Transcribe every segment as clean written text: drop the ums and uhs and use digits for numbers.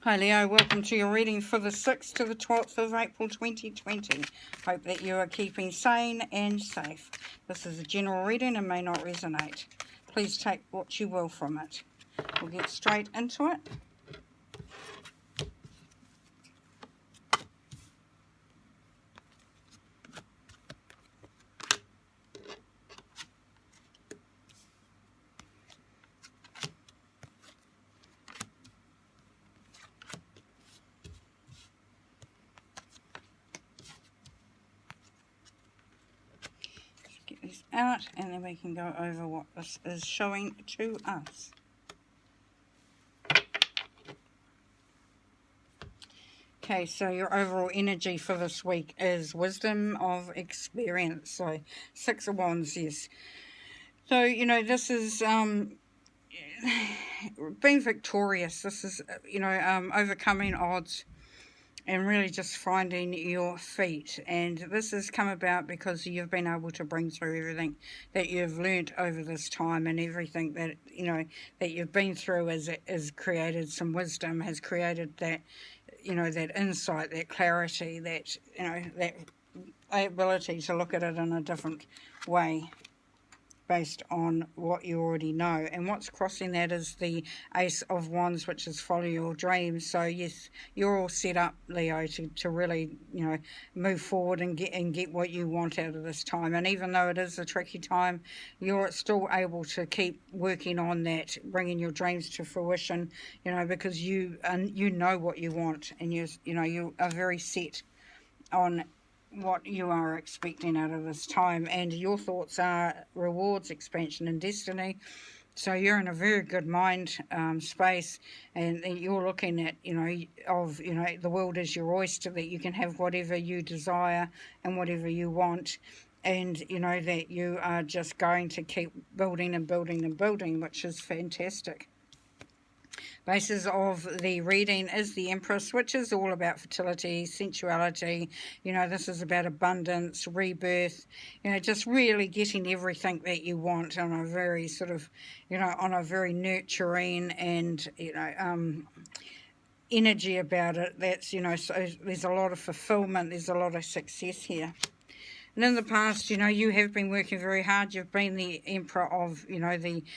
Hi Leo, welcome to your reading for the 6th to the 12th of April 2020. Hope that you are keeping sane and safe. This is a general reading and may not resonate. Please take what you will from it. We'll get straight into it. Get these out and then we can go over what this is showing to us. Okay, so your overall energy for this week is wisdom of experience. So 6 of Wands, yes. So, this is being victorious. This is, overcoming odds and really just finding your feet. And this has come about because you've been able to bring through everything that you've learnt over this time, and everything that, that you've been through has created some wisdom, has created that, that insight, that clarity, that, that ability to look at it in a different way based on what you already know. And what's crossing that is the Ace of Wands, which is follow your dreams. So yes, you're all set up, Leo, to really, move forward and get what you want out of this time. And even though it is a tricky time, you're still able to keep working on that, bringing your dreams to fruition, because you know what you want, and you are very set on what you are expecting out of this time, and your thoughts are rewards, expansion, and destiny. So you're in a very good mind space, and you're looking at, the world is your oyster, that you can have whatever you desire and whatever you want, and that you are just going to keep building and building and building, which is fantastic. Basis of the reading is the Empress, which is all about fertility, sensuality. This is about abundance, rebirth, just really getting everything that you want on a very sort of, on a very nurturing and, energy about it. That's, so there's a lot of fulfillment, there's a lot of success here. And in the past, you have been working very hard. You've been the emperor of, the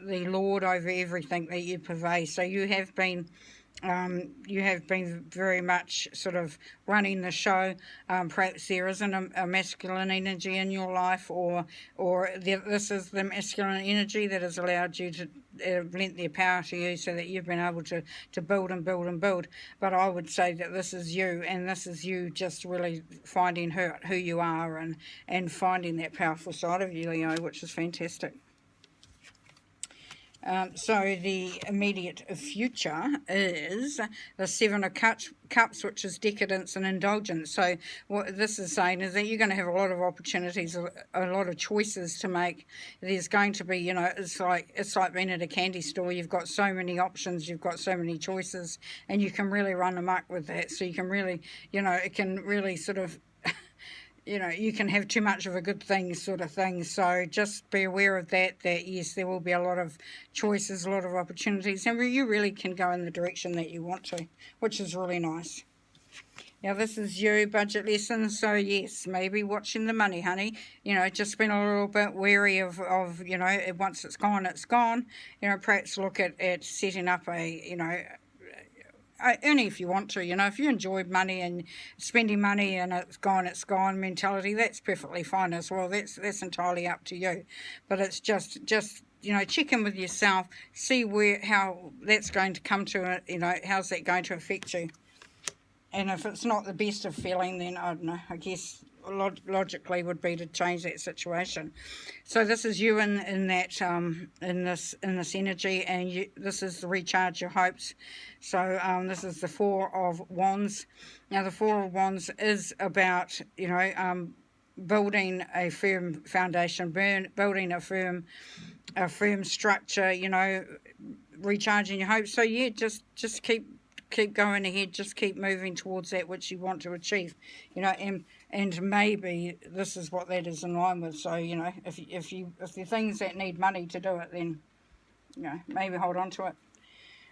lord over everything that you purvey. So you have been very much sort of running the show. Perhaps there isn't a masculine energy in your life, or this is the masculine energy that has allowed you to lent their power to you, so that you've been able to build and build and build. But I would say that this is you, and this is you just really finding who you are, and finding that powerful side of you, Leo, which is fantastic. So the immediate future is the 7 of Cups, which is decadence and indulgence. So what this is saying is that you're going to have a lot of opportunities, a lot of choices to make. There's going to be, it's like being at a candy store. You've got so many options, you've got so many choices, and you can really run amok with that. So you can really, it can really sort of, you can have too much of a good thing, sort of thing. So just be aware of that yes, there will be a lot of choices, a lot of opportunities, and you really can go in the direction that you want to, which is really nice. Now this is you, budget lessons. So yes, maybe watching the money, honey. Just been a little bit wary of once it's gone, it's gone. Perhaps look at setting up a, only if you want to, if you enjoy money and spending money and it's gone mentality, that's perfectly fine as well. That's entirely up to you. But it's just check in with yourself, see how that's going to come to it, how's that going to affect you. And if it's not the best of feeling, then I don't know, I guess logically would be to change that situation. So this is you in that in this energy, and this is the recharge your hopes. So this is the 4 of Wands. Now the 4 of Wands is about building a firm foundation, building a firm structure, recharging your hopes. So yeah, just keep going ahead, just keep moving towards that which you want to achieve, and maybe this is what that is in line with. So if the things that need money to do it, then maybe hold on to it.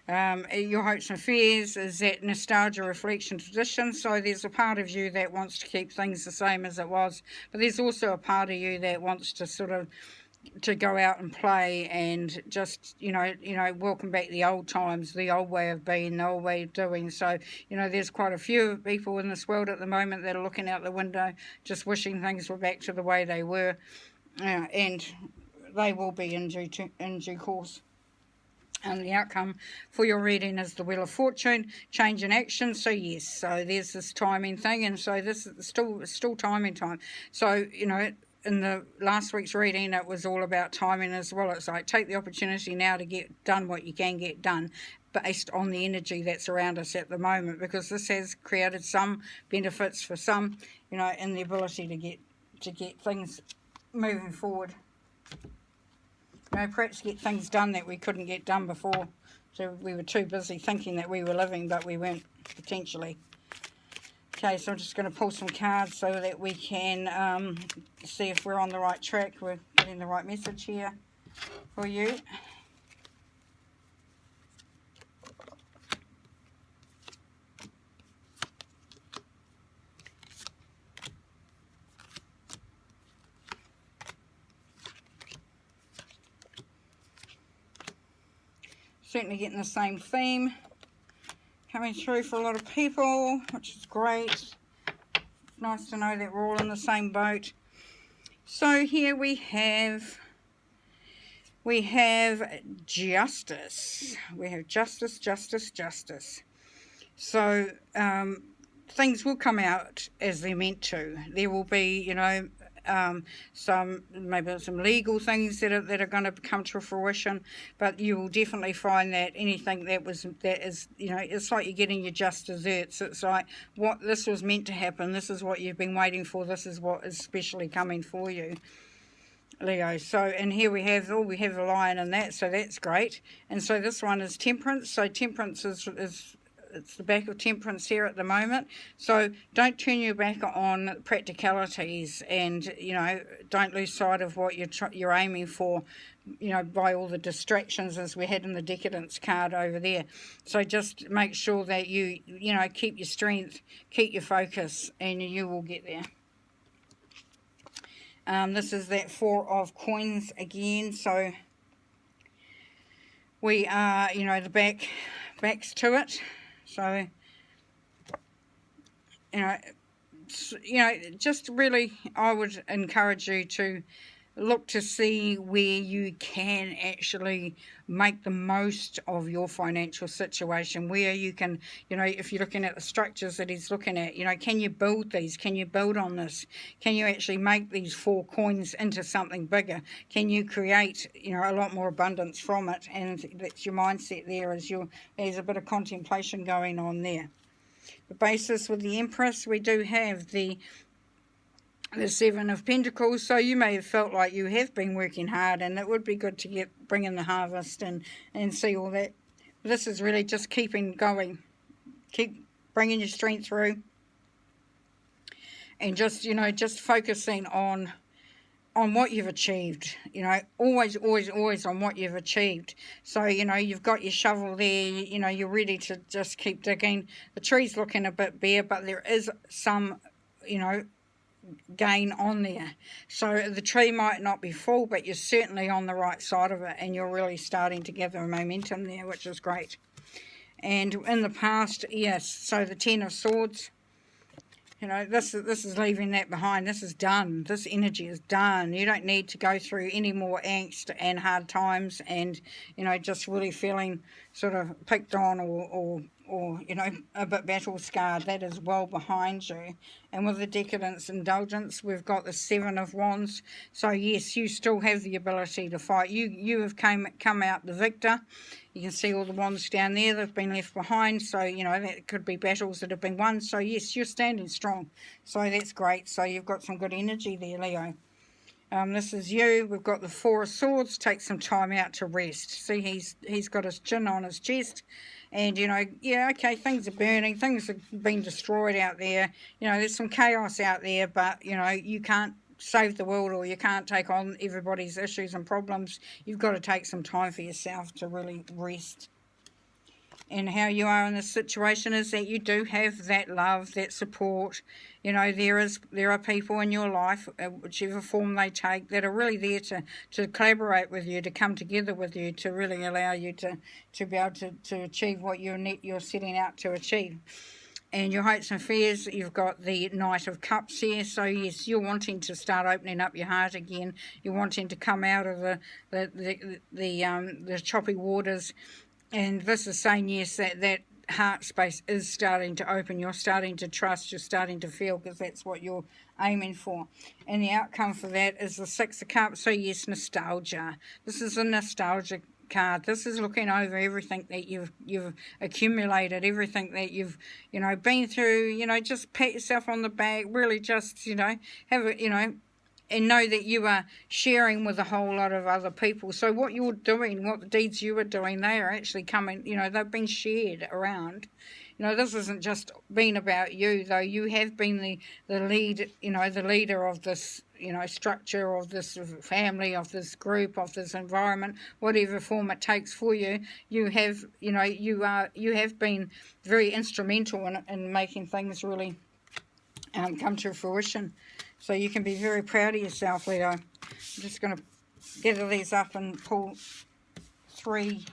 Your hopes and fears is that nostalgia, reflection, tradition. So there's a part of you that wants to keep things the same as it was, but there's also a part of you that wants to sort of to go out and play and just welcome back the old times, the old way of being, the old way of doing. So there's quite a few people in this world at the moment that are looking out the window just wishing things were back to the way they were, and they will be in due course. And the outcome for your reading is the Wheel of Fortune, change in action. So yes, so there's this timing thing, and so this is still timing time. So in the last week's reading, it was all about timing as well. It's like, take the opportunity now to get done what you can get done based on the energy that's around us at the moment, because this has created some benefits for some, in the ability to get things moving forward. Perhaps get things done that we couldn't get done before. So we were too busy thinking that we were living, but we weren't, potentially. Okay, so I'm just going to pull some cards so that we can see if we're on the right track. We're getting the right message here for you. Certainly getting the same theme coming through for a lot of people, which is great. Nice to know that we're all in the same boat. So here we have justice. We have justice, justice, justice. So things will come out as they're meant to. There will be, maybe some legal things that are going to come to fruition, but you will definitely find that anything that is, it's like you're getting your just desserts. It's like, what this was meant to happen, this is what you've been waiting for, this is what is specially coming for you, Leo. So, and here we have the Lion in that, so that's great. And so this one is Temperance. So Temperance is it's the back of Temperance here at the moment. So don't turn your back on practicalities, and don't lose sight of what you're aiming for, by all the distractions as we had in the Decadence card over there. So just make sure that you keep your strength, keep your focus, and you will get there. This is that Four of Coins again. So we are, the backs to it. So, just really, I would encourage you to look to see where you can actually make the most of your financial situation, where you can, if you're looking at the structures that he's looking at, can you build these? Can you build on this? Can you actually make these 4 coins into something bigger? Can you create, a lot more abundance from it? And that's your mindset there, there's a bit of contemplation going on there. The basis with the Empress, we do have the 7 of Pentacles. So you may have felt like you have been working hard, and it would be good to bring in the harvest and see all that. This is really just keeping going, keep bringing your strength through, and just focusing on what you've achieved. Always on what you've achieved. So you've got your shovel there, you're ready to just keep digging. The tree's looking a bit bare, but there is some gain on there. So the tree might not be full, but you're certainly on the right side of it, and you're really starting to gather momentum there, which is great. And in the past, yes, so the 10 of Swords, this is leaving that behind. This is done. This energy is done. You don't need to go through any more angst and hard times and, just really feeling sort of picked on or a bit battle scarred. That is well behind you. And with the Decadence Indulgence, we've got the 7 of Wands. So yes, you still have the ability to fight. You have come out the victor. You can see all the wands down there. They've been left behind. So, that could be battles that have been won. So yes, you're standing strong. So that's great. So you've got some good energy there, Leo. This is you. We've got the 4 of Swords. Take some time out to rest. See, he's got his chin on his chest. And, okay, things are burning. Things have been destroyed out there. There's some chaos out there. But, you can't save the world, or you can't take on everybody's issues and problems. You've got to take some time for yourself to really rest. and how you are in this situation is that you do have that love, that support. You know, there are people in your life, whichever form they take, that are really there to collaborate with you, to come together with you, to really allow you to be able to achieve what you're setting out to achieve. And your hopes and fears, you've got the Knight of Cups here. So yes, you're wanting to start opening up your heart again. You're wanting to come out of the choppy waters. And this is saying, yes, that heart space is starting to open. You're starting to trust. You're starting to feel, because that's what you're aiming for. And the outcome for that is the Six of Cups. So yes, nostalgia. This is a nostalgic card. This is looking over everything that you've accumulated, everything that you've been through. Just pat yourself on the back. Really, just have a and know that you are sharing with a whole lot of other people. So what you're doing, what the deeds you are doing, they are actually coming, they've been shared around. This isn't just been about you, though. You have been the lead, the leader of this, structure, of this family, of this group, of this environment, whatever form it takes for you. You have, you have been very instrumental in making things really come to fruition. So you can be very proud of yourself, Leo. I'm just going to gather these up and pull 3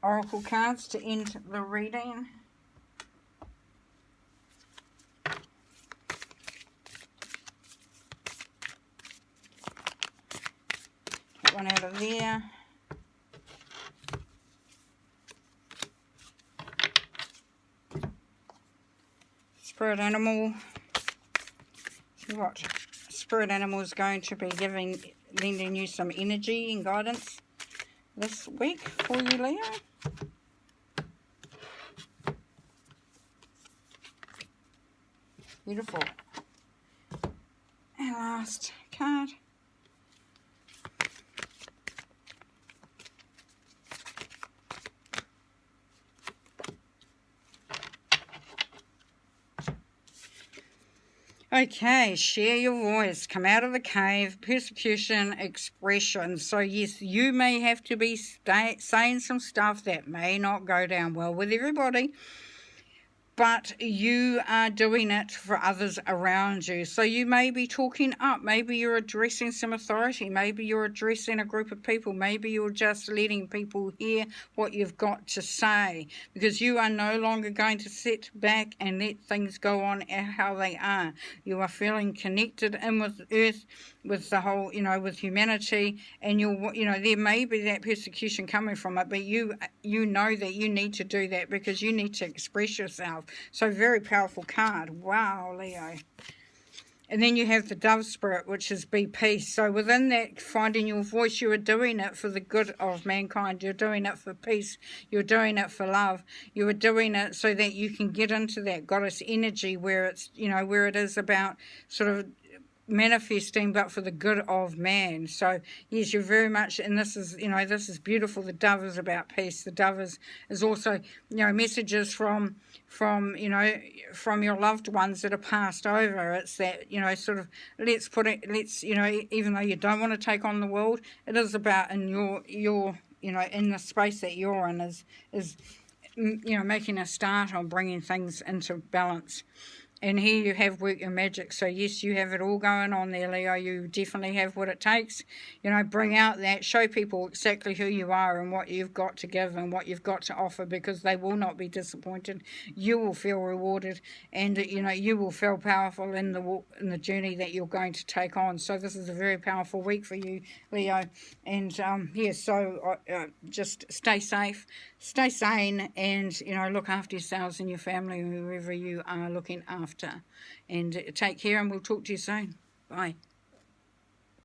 oracle cards to end the reading. Get one out of there. Spirit animal. See what spirit animal is going to be lending you some energy and guidance this week for you, Leo. Beautiful. And last card. Okay, share your voice, come out of the cave, persecution, expression. So yes, you may have to be saying some stuff that may not go down well with everybody, but you are doing it for others around you. So you may be talking up. Maybe you're addressing some authority. Maybe you're addressing a group of people. Maybe you're just letting people hear what you've got to say, because you are no longer going to sit back and let things go on how they are. You are feeling connected in with Earth, with the whole, with humanity, and there may be that persecution coming from it, but you know that you need to do that because you need to express yourself. So very powerful card. Wow, Leo. And then you have the dove spirit, which is be peace. So within that, finding your voice, you are doing it for the good of mankind. You're doing it for peace. You're doing it for love. You are doing it so that you can get into that goddess energy where it's, where it is about sort of manifesting, but for the good of man. So yes, you're very much, and this is this is beautiful. The dove is about peace. The dove is also messages from your loved ones that are passed over. It's that sort of let's even though you don't want to take on the world, it is about in your in the space that you're in is making a start on bringing things into balance. And here you have work your magic. So yes, you have it all going on there, Leo. You definitely have what it takes. Bring out that, show people exactly who you are and what you've got to give and what you've got to offer, because they will not be disappointed. You will feel rewarded, and you will feel powerful in the journey that you're going to take on. So this is a very powerful week for you, Leo. And so just stay safe, stay sane, and look after yourselves and your family and whoever you are looking after. And take care, and we'll talk to you soon. Bye.